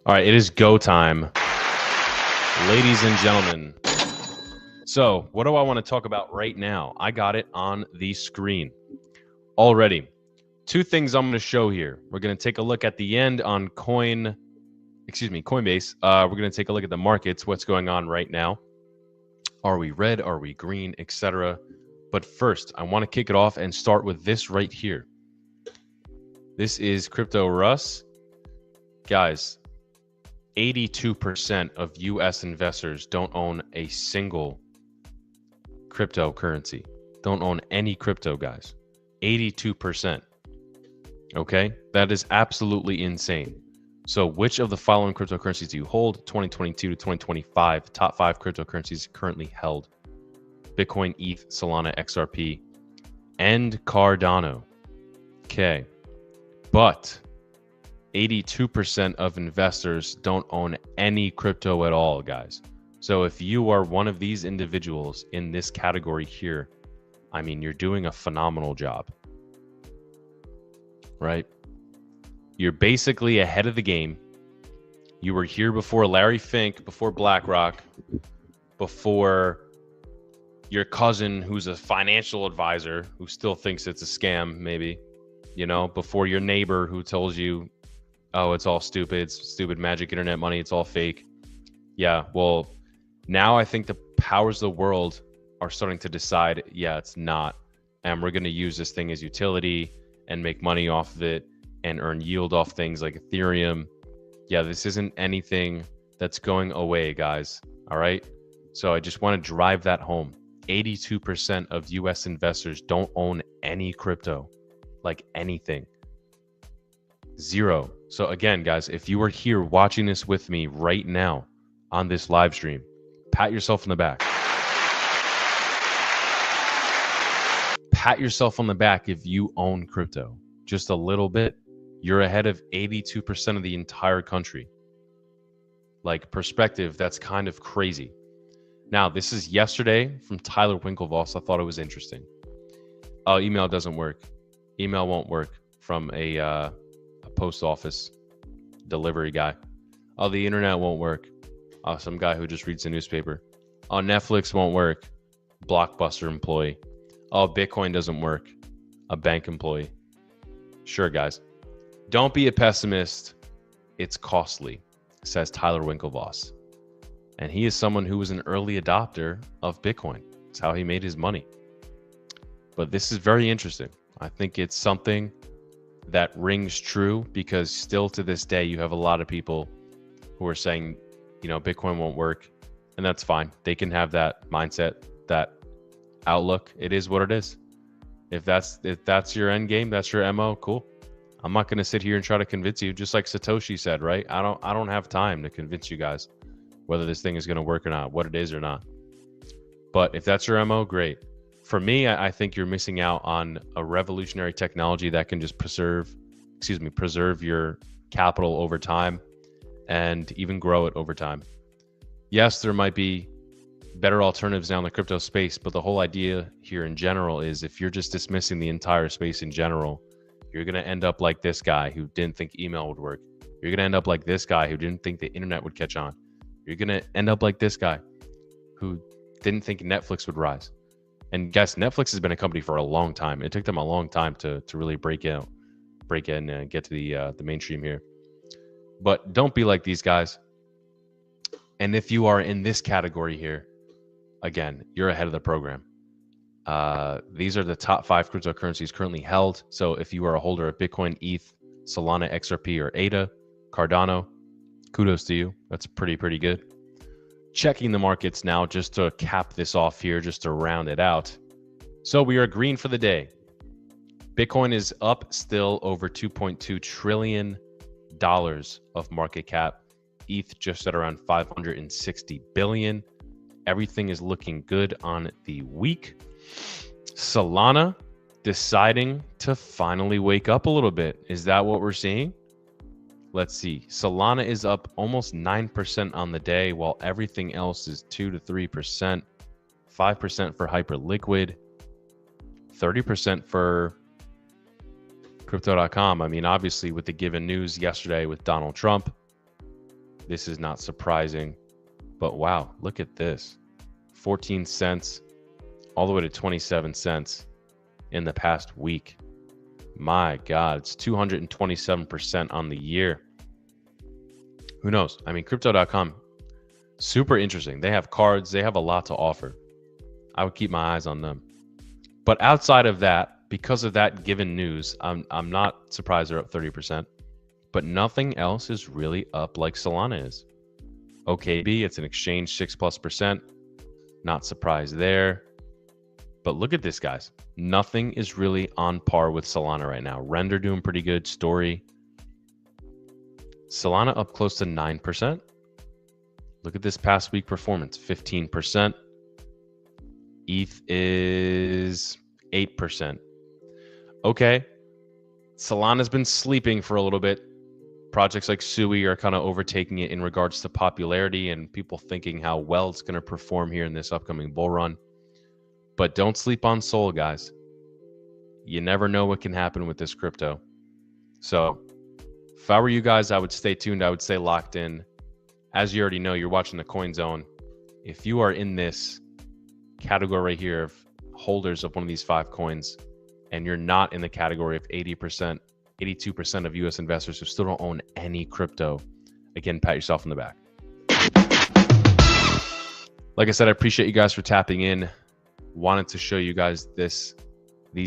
All right, it is go time, ladies and gentlemen. So, what do I want to talk about right now? I got it on the screen already. Two things I'm going to show here. We're going to take a look at the end on Coinbase. We're going to take a look at the markets, what's going on right now. Are we red? Are we green? Etc. But first, I want to kick it off and start with this right here. This is Crypto Russ. Guys, 82% of US investors don't own a single cryptocurrency. Don't own any crypto, guys. 82%. Okay? That is absolutely insane. So which of the following cryptocurrencies do you hold? 2022 to 2025, top 5 cryptocurrencies currently held. Bitcoin, ETH, Solana, XRP, and Cardano. Okay. But 82% of investors don't own any crypto at all, guys. So if you are one of these individuals in this category here, I mean, you're doing a phenomenal job, right? You're basically ahead of the game. You were here before Larry Fink, before BlackRock, before your cousin who's a financial advisor who still thinks it's a scam, maybe, before your neighbor who tells you, oh, it's all stupid. It's stupid magic internet money. It's all fake. Yeah, well, now I think the powers of the world are starting to decide, yeah, it's not. And we're going to use this thing as utility and make money off of it and earn yield off things like Ethereum. Yeah, this isn't anything that's going away, guys. All right? So I just want to drive that home. 82% of US investors don't own any crypto, like anything. Zero. So again, guys, if you are here watching this with me right now on this live stream, pat yourself on the back. Pat yourself on the back if you own crypto. Just a little bit. You're ahead of 82% of the entire country. Like, perspective, that's kind of crazy. Now, this is yesterday from Tyler Winklevoss. I thought it was interesting. Oh, email doesn't work. Email won't work from a post office delivery guy. Oh, the internet won't work. Oh, some guy who just reads the newspaper. Oh, Netflix won't work. Blockbuster employee. Oh, Bitcoin doesn't work. A bank employee. Sure, guys. Don't be a pessimist. It's costly, says Tyler Winklevoss. And he is someone who was an early adopter of Bitcoin. It's how he made his money. But this is very interesting. I think it's something that rings true because still to this day, you have a lot of people who are saying, Bitcoin won't work. And that's fine. They can have that mindset, that outlook. It is what it is. If that's your end game, that's your MO, cool. I'm not going to sit here and try to convince you, just like Satoshi said, right? I don't have time to convince you guys whether this thing is going to work or not, what it is or not. But if that's your MO, great. For me, I think you're missing out on a revolutionary technology that can just preserve your capital over time and even grow it over time. Yes, there might be better alternatives now in the crypto space, but the whole idea here in general is if you're just dismissing the entire space in general, you're going to end up like this guy who didn't think email would work. You're going to end up like this guy who didn't think the internet would catch on. You're going to end up like this guy who didn't think Netflix would rise. And guys, Netflix has been a company for a long time. It took them a long time to really break in and get to the mainstream here. But don't be like these guys. And if you are in this category here, again, you're ahead of the program. These are the top 5 cryptocurrencies currently held. So if you are a holder of Bitcoin, ETH, Solana, XRP, or ADA, Cardano, kudos to you. That's pretty good. Checking the markets now just to cap this off here, just to round it out. So we are green for the day. Bitcoin is up still over $2.2 trillion of market cap. ETH just at around 560 billion. Everything is looking good on the week. Solana deciding to finally wake up a little bit. Is that what we're seeing? Let's see. Solana is up almost 9% on the day, while everything else is 2 to 3%, 5% for Hyperliquid, 30% for Crypto.com. I mean, obviously, with the given news yesterday with Donald Trump, This is not surprising, but wow, look at this. 14 cents all the way to 27 cents in the past week. My God, it's 227% on the year. Who knows? I mean, crypto.com, super interesting. They have cards, they have a lot to offer. I would keep my eyes on them. But outside of that, because of that given news, I'm not surprised they're up 30%. But nothing else is really up like Solana is. OKB, it's an exchange 6+%. Not surprised there. But look at this, guys. Nothing is really on par with Solana right now. Render doing pretty good. Story. Solana up close to 9%. Look at this past week performance, 15%. ETH is 8%. Okay. Solana's been sleeping for a little bit. Projects like Sui are kind of overtaking it in regards to popularity and people thinking how well it's going to perform here in this upcoming bull run. But don't sleep on Sol, guys. You never know what can happen with this crypto. So if I were you guys, I would stay tuned. I would stay locked in. As you already know, you're watching the Coin Zone. If you are in this category right here of holders of one of these 5 coins, and you're not in the category of 80%, 82% of US investors who still don't own any crypto, again, pat yourself on the back. Like I said, I appreciate you guys for tapping in. Wanted to show you guys these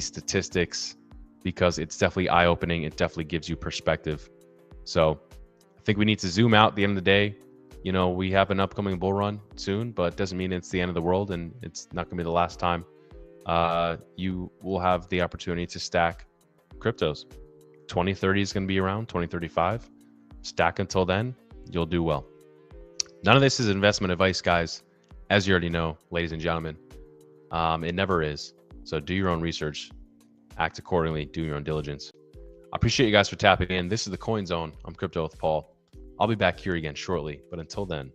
statistics because it's definitely eye-opening. It definitely gives you perspective. So I think we need to zoom out at the end of the day. You know, we have an upcoming bull run soon, but it doesn't mean it's the end of the world and it's not going to be the last time. You will have the opportunity to stack cryptos. 2030 is going to be around, 2035. Stack until then, you'll do well. None of this is investment advice, guys. As you already know, ladies and gentlemen, it never is. So do your own research, act accordingly, do your own diligence. I appreciate you guys for tapping in. This is the Coin Zone. I'm Crypto with Paul. I'll be back here again shortly, but until then,